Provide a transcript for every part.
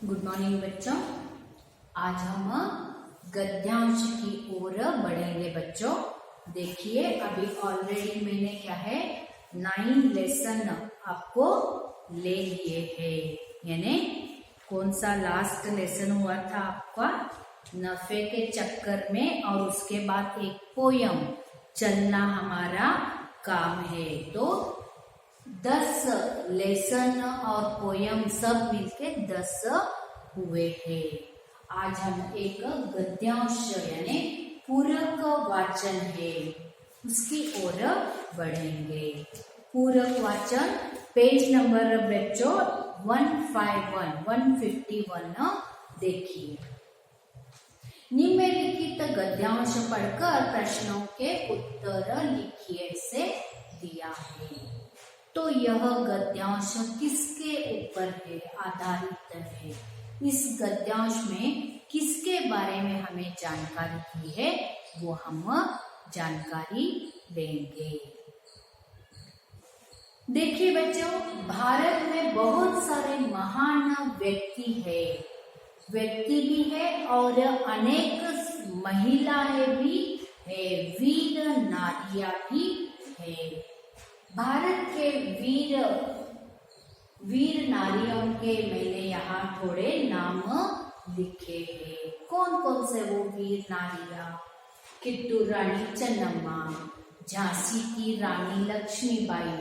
Good morning बच्चों। आज हम गद्यांश की ओर बढ़ेंगे बच्चों। देखिए अभी ऑलरेडी मैंने क्या है 9 लेसन आपको ले लिए हैं। यानी कौन सा लास्ट लेसन हुआ था आपका नफे के चक्कर में, और उसके बाद एक पोयम चलना हमारा काम है। तो 10 लेसन और पोयम सब मिलके 10 हुए हैं। आज हम एक गद्यांश यानी पूरक वाचन है उसकी ओर बढ़ेंगे। पूरक वाचन पेज नंबर बच्चों 151 देखिए। निम्नलिखित गद्यांश पढ़कर प्रश्नों के उत्तर लिखिए से दिया है। तो यह गद्यांश किसके ऊपर है आधारित है? इस गद्यांश में किसके बारे में हमें जानकारी दी है वो हम जानकारी लेंगे। देखिए बच्चों, भारत में बहुत सारे महान व्यक्ति भी है और अनेक महिलाएं भी है, वीर नारियां भी है। भारत के वीर नारियों के मैंने यहाँ थोड़े नाम लिखे हैं। कौन कौन से वो वीर नारियां? कित्तूर रानी चन्नम्मा, झांसी की रानी लक्ष्मीबाई,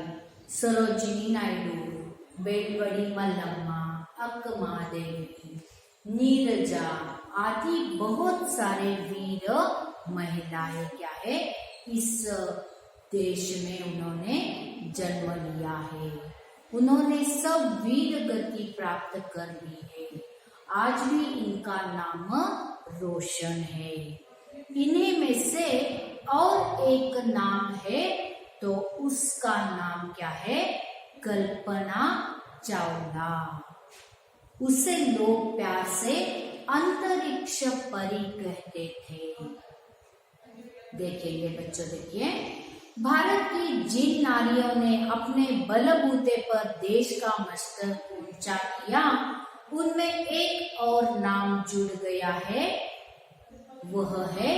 सरोजिनी नायडू, बेलवड़ी मल्लम्मा, अक्कमादेवी, नीरजा आदि बहुत सारे वीर महिलाएं क्या है इस देश में उन्होंने जन्म लिया है। उन्होंने सब वीर गति प्राप्त कर ली है। आज भी इनका नाम रोशन है। इन्हीं में से और एक नाम है तो उसका नाम क्या है? कल्पना चावला। उसे लोग प्यार से अंतरिक्ष परी कहते थे। देखिए बच्चों, देखिए भारत की जिन नारियों ने अपने बलबूते पर देश का मस्तक ऊंचा किया उनमें एक और नाम जुड़ गया है, वह है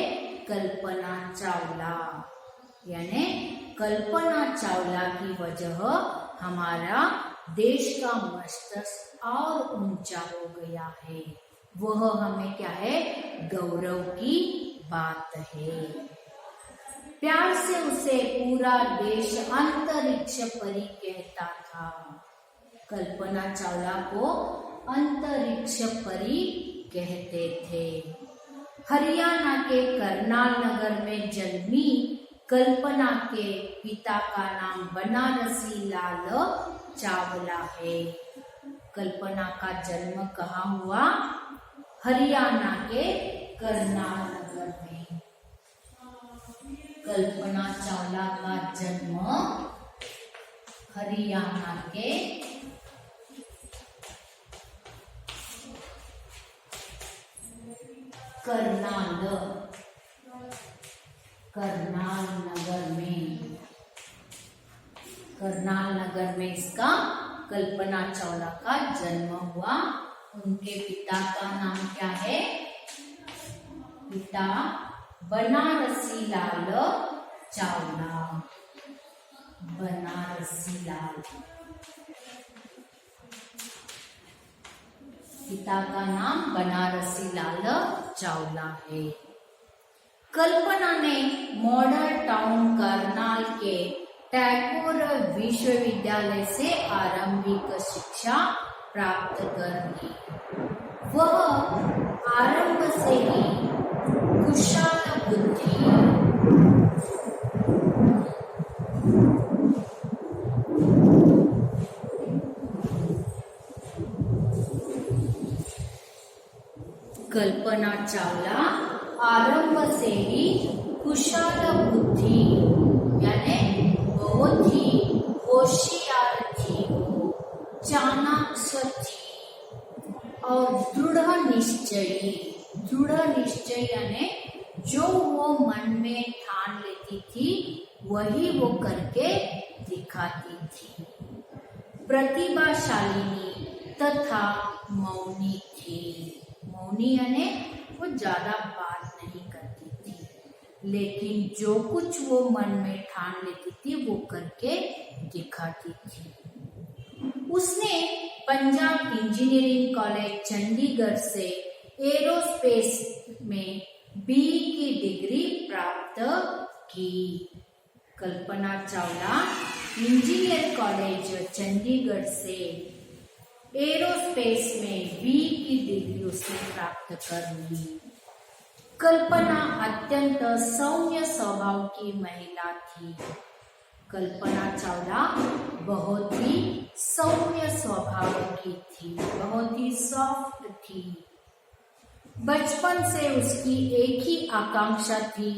कल्पना चावला। यानी कल्पना चावला की वजह हमारा देश का मस्तक और ऊंचा हो गया है। वह हमें क्या है गौरव की बात है। प्यार से उसे पूरा देश अंतरिक्ष परी कहता था। कल्पना चावला को अंतरिक्ष परी कहते थे। हरियाणा के करनाल नगर में जन्मी कल्पना के पिता का नाम बनारसी लाल चावला है। कल्पना का जन्म कहाँ हुआ? हरियाणा के करनाल नगर में। कल्पना चावला का जन्म हरियाणा के करनाल नगर में इसका कल्पना चावला का जन्म हुआ। उनके पिता का नाम क्या है? पिता बनारसी लाल चावला। बनारसी लाल पिता का नाम बनारसी लाल चावला है। कल्पना ने मॉडल टाउन करनाल के टैगोर विश्वविद्यालय से आरंभिक शिक्षा प्राप्त कर ली। वह आरंभ से ही कुशल बुद्धि कल्पना चावला आरंभ से ही कुशल बुद्धि यानी बहुत ही होशियार थी, चाणाक्ष थी और दृढ़ निश्चय यानी जो वो मन में ठान लेती थी वही वो करके दिखाती थी। प्रतिभाशालिनी तथा मौनी थी। मौनी यानी वो ज्यादा बात नहीं करती थी, लेकिन जो कुछ वो मन में ठान लेती थी वो करके दिखाती थी। उसने पंजाब इंजीनियरिंग कॉलेज चंडीगढ़ से एरोस्पेस में BE की डिग्री प्राप्त की। कल्पना चावला इंजीनियर कॉलेज चंडीगढ़ से एरोस्पेस में BE की डिग्री उसने प्राप्त कर ली। कल्पना अत्यंत सौम्य स्वभाव की महिला थी। कल्पना चावला बहुत ही सौम्य स्वभाव की थी, बहुत ही सॉफ्ट थी। बचपन से उसकी एक ही आकांक्षा थी,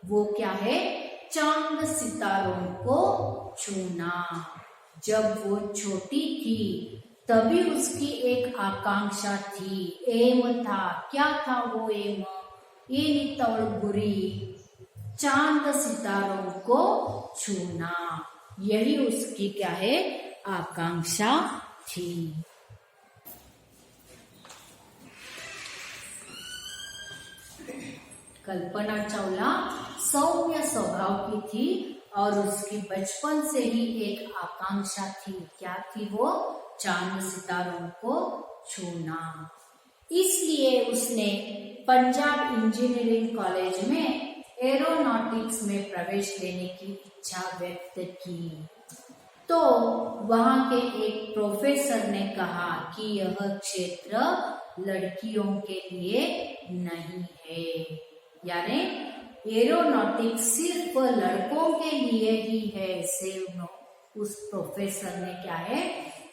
वो क्या है, चांद सितारों को छूना। जब वो छोटी थी तभी उसकी एक आकांक्षा थी, एम था। क्या था वो एम? बुरी चांद सितारों को छूना, यही उसकी क्या है, आकांक्षा थी। कल्पना चावला सौम्य स्वभाव की थी और उसकी बचपन से ही एक आकांक्षा थी। क्या थी वो? चांद सितारों को छूना। इसलिए उसने पंजाब इंजीनियरिंग कॉलेज में एरोनॉटिक्स में प्रवेश लेने की इच्छा व्यक्त की। तो वहां के एक प्रोफेसर ने कहा कि यह क्षेत्र लड़कियों के लिए नहीं है, यानी एरोनॉटिक्स सिर्फ लड़कों के लिए ही है। उस प्रोफेसर ने क्या है,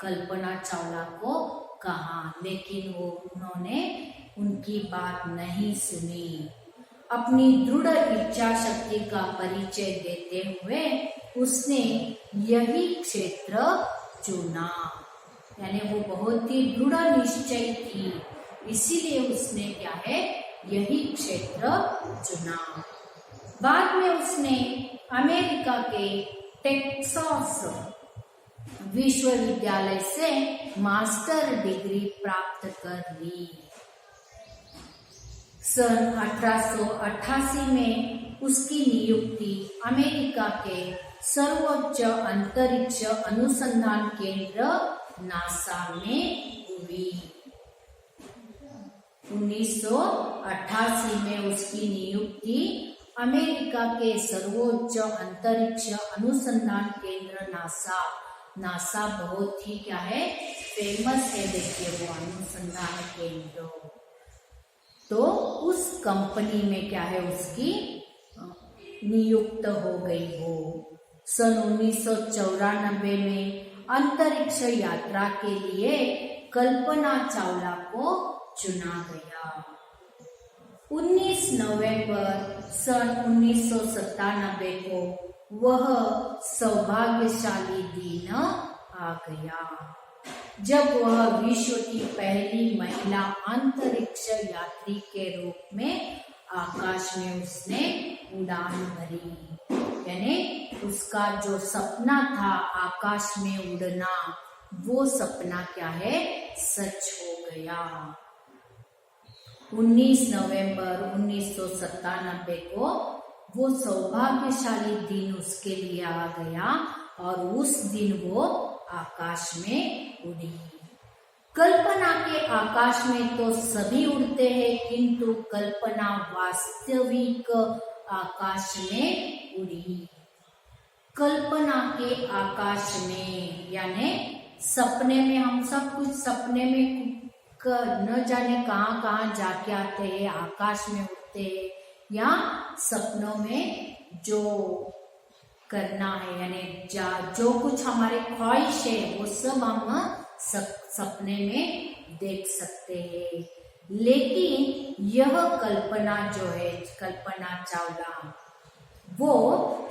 कल्पना चावला को कहा, लेकिन उन्होंने उनकी बात नहीं सुनी। अपनी दृढ़ इच्छा शक्ति का परिचय देते हुए उसने यही क्षेत्र चुना, यानी वो बहुत ही दृढ़ निश्चय थी, इसीलिए उसने क्या है, यही क्षेत्र चुना। बाद में उसने अमेरिका के टेक्सास विश्वविद्यालय से मास्टर डिग्री प्राप्त कर ली। सन 1888 में उसकी नियुक्ति अमेरिका के सर्वोच्च अंतरिक्ष अनुसंधान केंद्र नासा में हुई। 1988 में उसकी नियुक्ति अमेरिका के सर्वोच्च अंतरिक्ष अनुसंधान केंद्र नासा बहुत ही क्या है, फेमस है, देखिए वो अनुसंधान केंद्र। तो उस कंपनी में क्या है, उसकी नियुक्त हो गई हो। सन 1994 में अंतरिक्ष यात्रा के लिए कल्पना चावला को चुना गया। 19 नवंबर सन 1997 को वह सौभाग्यशाली दिन आ गया जब वह विश्व की पहली महिला अंतरिक्ष यात्री के रूप में आकाश में उसने उड़ान भरी। यानी उसका जो सपना था आकाश में उड़ना, वो सपना क्या है, सच हो गया। 19 नवंबर 1997 को वो सौभाग्यशाली दिन उसके लिए आ गया और उस दिन वो आकाश में उड़ी। कल्पना के आकाश में तो सभी उड़ते हैं, किंतु कल्पना वास्तविक आकाश में उड़ी। कल्पना के आकाश में यानी सपने में, हम सब कुछ सपने में न जाने कहाँ कहाँ जाके आते हैं, आकाश में उड़ते हैं, या सपनों में जो करना है, यानी जो कुछ हमारे ख्वाहिश है वो सब हम सपने में देख सकते हैं। लेकिन यह कल्पना जो है, कल्पना चावला, वो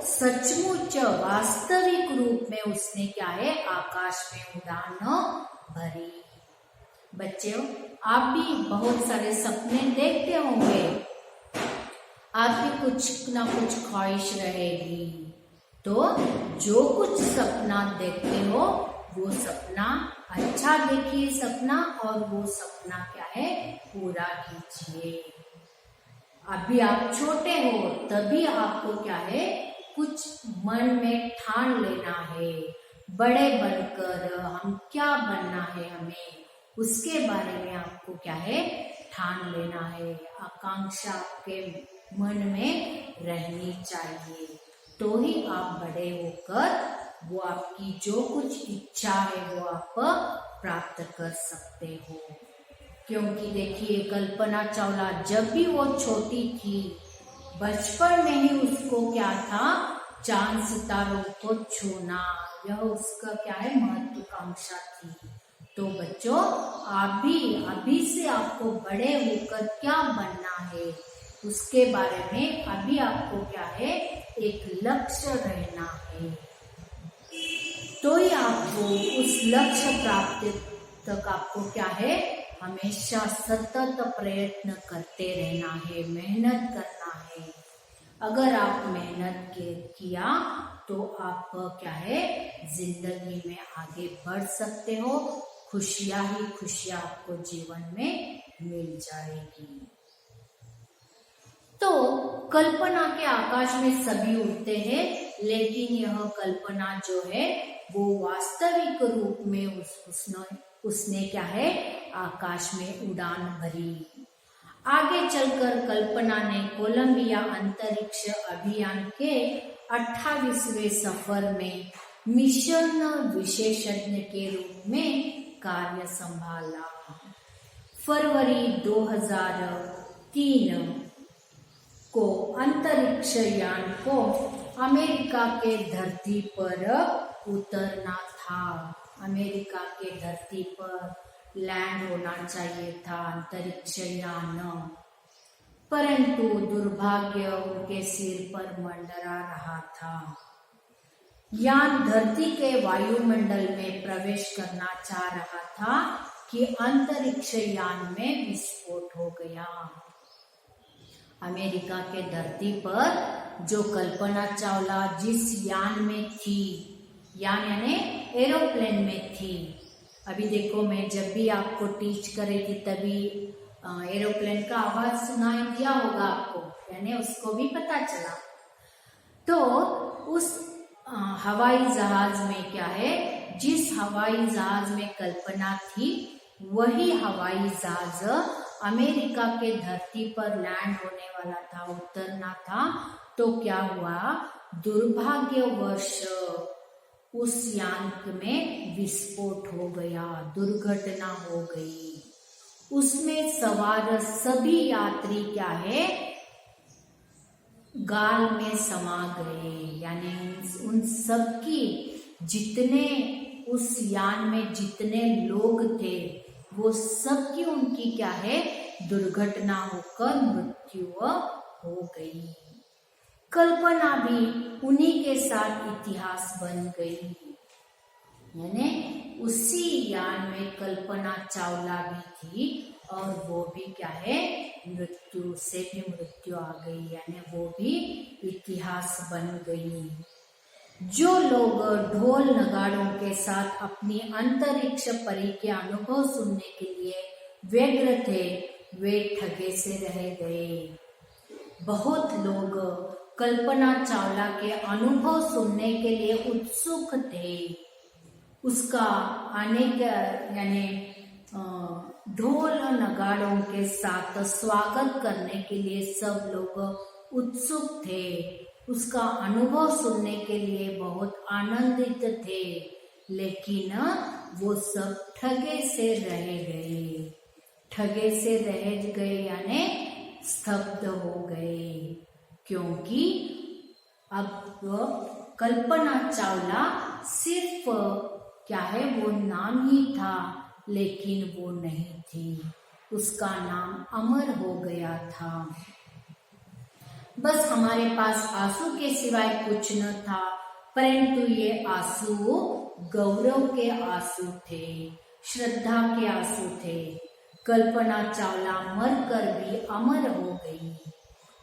सचमुच वास्तविक रूप में उसने क्या है, आकाश में उड़ान भरी। बच्चों, आप भी बहुत सारे सपने देखते होंगे, आपकी कुछ ना कुछ ख्वाहिश रहेगी, तो जो कुछ सपना देखते हो वो सपना अच्छा देखिए सपना और वो सपना क्या है, पूरा कीजिए। अभी आप छोटे हो तभी आपको क्या है, कुछ मन में ठान लेना है। बड़े बनकर हम क्या बनना है हमें, उसके बारे में आपको क्या है, ठान लेना है। आकांक्षा आपके मन में रहनी चाहिए, तो ही आप बड़े होकर वो आपकी जो कुछ इच्छा है वो आप प्राप्त कर सकते हो। क्योंकि देखिए कल्पना चावला जब भी वो छोटी थी, बचपन में ही उसको क्या था, चांद सितारों को छूना, यह उसका क्या है, महत्वाकांक्षा थी। तो बच्चों आप भी अभी से आपको बड़े होकर क्या बनना है उसके बारे में अभी आपको क्या है, एक लक्ष्य रहना है, तो ही आपको उस लक्ष्य प्राप्ति तक आपको क्या है, हमेशा सतत प्रयत्न करते रहना है, मेहनत करना है। अगर आप मेहनत किया तो आप क्या है, जिंदगी में आगे बढ़ सकते हो। खुशियां ही खुशियां आपको जीवन में मिल जाएगी। तो कल्पना के आकाश में सभी उड़ते हैं, लेकिन यह कल्पना जो है वो वास्तविक रूप में उसने क्या है, आकाश में उड़ान भरी। आगे चलकर कल्पना ने कोलंबिया अंतरिक्ष अभियान के 28वें सफर में मिशन विशेषज्ञ के रूप में कार्य संभाला। फरवरी 2003 को अंतरिक्ष यान को अमेरिका के धरती पर उतरना था। अमेरिका के धरती पर लैंड होना चाहिए था अंतरिक्ष यान, परंतु दुर्भाग्य उनके सिर पर मंडरा रहा था। यान धरती के वायुमंडल में प्रवेश करना चाह रहा था कि अंतरिक्ष यान में विस्फोट हो गया। अमेरिका के धरती पर जो कल्पना चावला जिस यान में थी, यान यानी एरोप्लेन में थी। अभी देखो मैं जब भी आपको टीच कर रही थी तभी एरोप्लेन का आवाज सुनाई दिया होगा आपको, यानी उसको भी पता चला। तो उस हवाई जहाज में क्या है, जिस हवाई जहाज में कल्पना थी वही हवाई जहाज अमेरिका के धरती पर लैंड होने वाला था, उतरना था। तो क्या हुआ, दुर्भाग्यवश उस यान में विस्फोट हो गया, दुर्घटना हो गई। उसमें सवार सभी यात्री क्या है, गाल में समा गए, यानी उन सबकी जितने उस यान में जितने लोग थे वो सबकी उनकी क्या है, दुर्घटना होकर मृत्यु हो गई। कल्पना भी उन्हीं के साथ इतिहास बन गई, यानी उसी यान में कल्पना चावला भी थी और वो भी क्या है, मृत्यु से भी मृत्यु आ गई, यानी वो भी इतिहास बन गई। जो लोग ढोल नगाड़ों के साथ अपनी अंतरिक्ष परी के अनुभव सुनने के लिए व्यग्र थे, वे ठगे से रह गए। बहुत लोग कल्पना चावला के अनुभव सुनने के लिए उत्सुक थे। उसका आने का यानी ढोल नगाड़ों के साथ स्वागत करने के लिए सब लोग उत्सुक थे। उसका अनुभव सुनने के लिए बहुत आनंदित थे, लेकिन वो सब ठगे से रह गए। ठगे से रह गए यानी स्तब्ध हो गए, क्योंकि अब कल्पना चावला सिर्फ क्या है, वो नाम ही था, लेकिन वो नहीं थी। उसका नाम अमर हो गया था। बस हमारे पास आंसू के सिवाय कुछ न था, परंतु ये आंसू गौरव के आंसू थे, श्रद्धा के आंसू थे। कल्पना चावला मरकर भी अमर हो गई।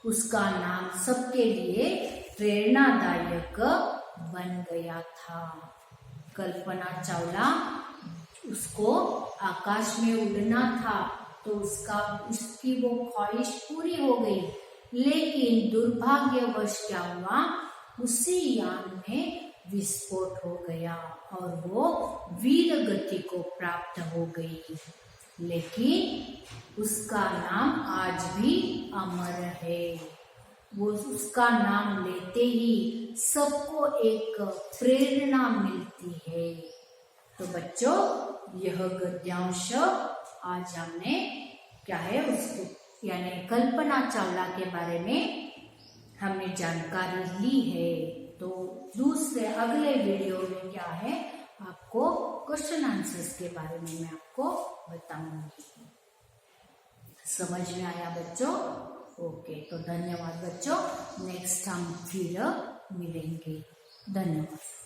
उसका नाम सबके लिए प्रेरणादायक बन गया था। कल्पना चावला उसको आकाश में उड़ना था, तो उसकी वो ख्वाहिश पूरी हो गई। लेकिन दुर्भाग्यवश क्या हुआ, उसी यान में विस्फोट हो गया और वो वीर गति को प्राप्त हो गई। लेकिन उसका नाम आज भी अमर है। वो उसका नाम लेते ही सबको एक प्रेरणा मिलती है। तो बच्चों, यह गद्यांश आज हमने क्या है उसको यानी कल्पना चावला के बारे में हमने जानकारी ली है। तो दूसरे अगले वीडियो में क्या है, आपको क्वेश्चन आंसर्स के बारे में मैं आपको बताऊंगी। समझ में आया बच्चों? ओके, तो धन्यवाद बच्चों। नेक्स्ट हम फिर मिलेंगे। धन्यवाद।